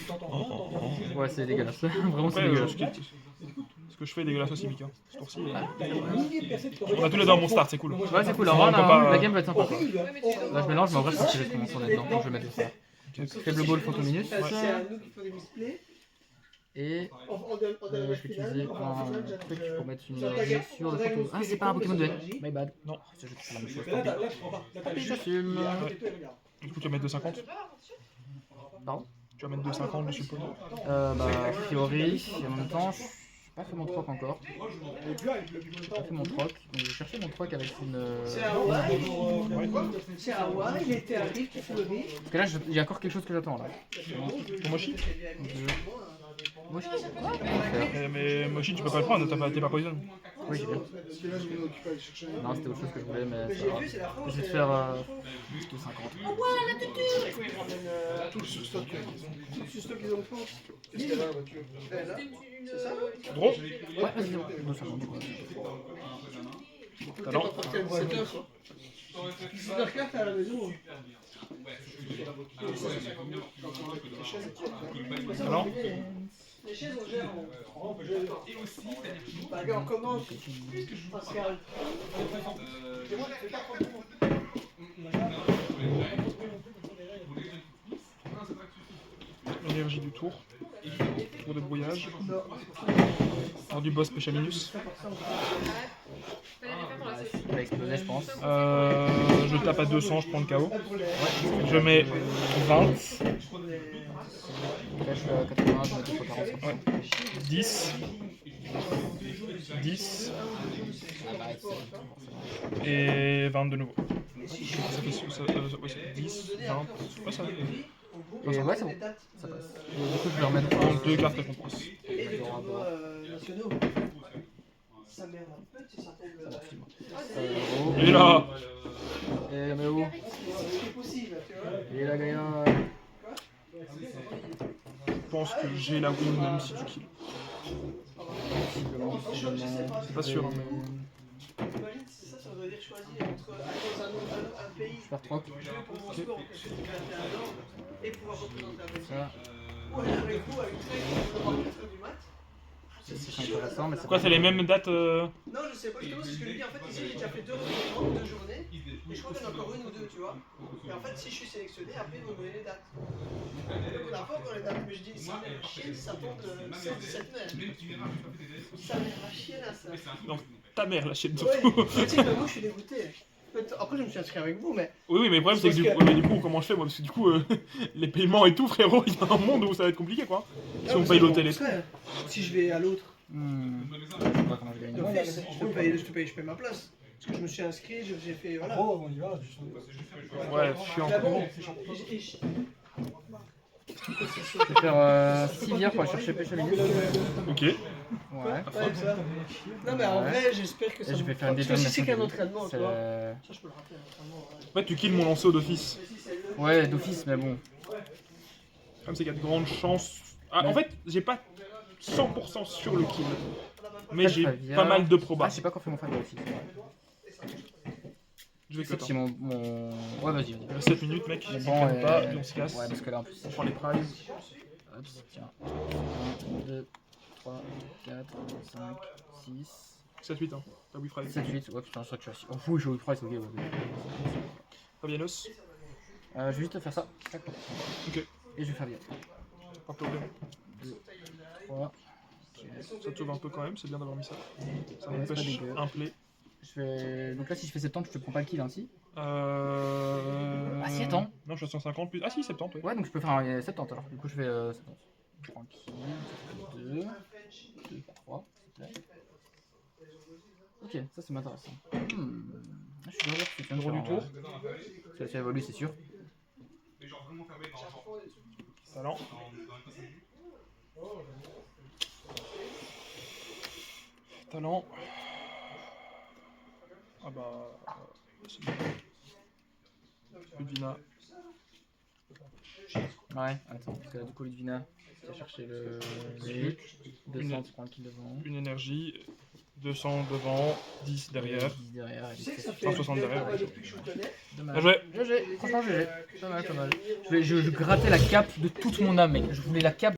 T'entends rien, t'entends rien. Ouais, c'est dégueulasse. Vraiment, c'est Ouais, dégueulasse. ce que je fais est dégueulasse aussi, Mika. Ce tour-ci. T'as des milliers de personnes qui t'ont On a tous les deux un bon start, c'est cool. Ouais, c'est cool. En On vrai, peut pas- la game va être sympa. Quoi. horrible. Là, je mélange, mais en vrai, c'est que je commence à être dedans. Donc, je vais mettre ça. Faible ball, photominus. C'est à nous qui faut les misplays. Et On je vais utiliser un truc pour mettre une énergie sur le photo. Ah, c'est pas un Pokémon de haine. My bad. Non. C'est juste la même chose. Mais là, tu prends pas. Là, t'as le juge. J'assume. Il est à côté de toi, il regarde. Du coup, tu vas mettre 2,50. Pardon Tu vas mettre 2,50 dessus le poteau. Bah, a priori, et en même temps, j'ai pas fait mon troc encore. Et puis là, avec le J'ai pas fait mon troc. Donc, je vais chercher mon troc avec une. C'est à Hawaï. C'est à Hawaï, il était à Rift, il faut le Rift. Parce que là, il y a encore quelque chose que j'attends là. Pour Moshi Moi, je quoi Mais Moshi, tu peux pas le prendre, t'es pas poison. Oui, j'ai bien. Parce que là, je vais m'occuper avec chercher. Non, c'était autre chose que je voulais, mais Mais c'est j'ai pas vu, grave. c'est la France. Je vais te faire juste 50. Tout le surstock qu'ils ont. Tout le surstock qu'ils ont fait. Qu'est-ce qu'elle a la voiture? Là, c'est ça? Gros. Ouais, vas-y, c'est bon. 250. Talent. N'importe quel 7h quoi. 7h4 à la maison. Talent. Les chaises, on gère. Et aussi, Bah, gars, on commence. Pascal. Et moi, j'ai fait 4 Énergie du tour. Tour de brouillage. Non. Alors du boss Péchaminus. Fallait les faire pour la session. Il va exploser, je pense. Je tape à 200, je prends le KO. Je mets 20, Flèche 80, je mets 240. ouais. 10, 10 Ah bah, c'est et 20 de nouveau. Ça fait ouais, c'est 10, 20. Ouais, ça va. Et ouais, c'est bon. Ça passe. Et du coup, je vais remettre En 2 cartes récompenses. Et des tournois nationaux. Sa mère, un peu, ça tombe. Il est là. Et mais où C'est possible, tu vois. Il est là, Gaïa. Je pense que j'ai la win même si tu kills. C'est pas sûr. Hein, mais... Imagine si ça veut dire choisir entre un pays Je vais faire 3. pour mon sport, que je suis 21 ans, et pouvoir représenter la Belgique. Ça, Ou aller avec vous, avec Trey, qui va 4h du mat. c'est intéressant, mais c'est Pourquoi c'est les mêmes dates Non, je sais pas, justement, c'est ce que je dis. En fait, ici, j'ai déjà fait 2 recrutements, 2 journées, et je crois qu'il y en a encore une ou deux, tu vois. Et en fait, si je suis sélectionné, après, ils vont me donner les dates. Donc, on n'a pas encore les dates, mais je dis, ça m'est chier, ça tombe le 16-17 mai. Ça m'est chier là, ça. Non, ta mère la chaîne Ouais, surtout. tu sais, moi, je suis dégoûté. Après, je me suis inscrit avec vous, mais. Oui, mais le problème c'est que du coup, comment je fais moi? Parce que du coup, les paiements et tout, frérot, il y a un monde où ça va être compliqué quoi. Si on paye l'hôtel et tout. Si je vais à l'autre, je sais pas comment je gagne. d'office, je paye ma place. Parce que je me suis inscrit, j'ai fait. Voilà. Oh, on y va, justement. Ouais, chiant. Là, bon, Je vais faire 6 vires pour aller chercher Péchaminus. Ok. Ouais. ouais, ça. Non, mais en Ouais. vrai, j'espère que ça. Et je vais me- faire une Parce que si c'est qu'un détermination. entraînement, tu vois. Ça, je peux le rappeler, un entraînement. Ouais. Ouais, tu kills mon lancer d'office. Mais si c'est le. Ouais, d'office, mais bon. Comme c'est qu'il y a de grandes chances. Ah, en fait, j'ai pas 100% sur le kill. Mais j'ai Fabien. pas mal de Ah, probas. je sais pas quand fait mon frère aussi. Je vais C'est cut. que mon. Ouais, vas-y, vas-y. 7 minutes, mec. Mais Si bon, on compte pas, et on se casse. Ouais, parce que là en plus. On prend les prizes. Hop, tiens. 1, 2, 3, 4, 5, 6, 7-8, hein. T'as Wii Fry. 7, 8. Ouais, putain, je crois que je suis assis. Oh, oui, je suis au price, ok. Ouais. Fabianos. Je vais juste te faire ça. Ok. Et je vais faire bien. Pas de problème. 2, 3. Ça te sauve un peu quand même, c'est bien d'avoir mis ça. Ça Ouais, c'est pas m'empêche dégueu. un play. Je vais. Donc là, si je fais 70, je te prends pas le kill ainsi. Ah si, attends. Non, je suis à 150 plus. Ah si, 70, ouais. Ouais, donc je peux faire un 70 alors. Du coup, je fais 70. Je prends le kill. 2, 2, 3. Ok, ça c'est intéressant. Je suis heureux que tu viens de Droit faire du un- tour. Ça évolue, c'est sûr. Talent. Talent. Ah bah. C'est bon. Ludvina. Ouais, attends, parce que là, du coup, Ludvina, tu vas chercher le. Les 200, tu prends le kill devant. Une énergie. 200 devant, 10 derrière. 10 derrière. Et Tu sais que 10 ça dessus. fait 160 derrière, ouais. depuis que je vous connais. Dommage. Bien joué. GG, franchement GG. Pas mal, pas mal. Je grattais la cape de toute mon âme, mec. Je voulais la cape.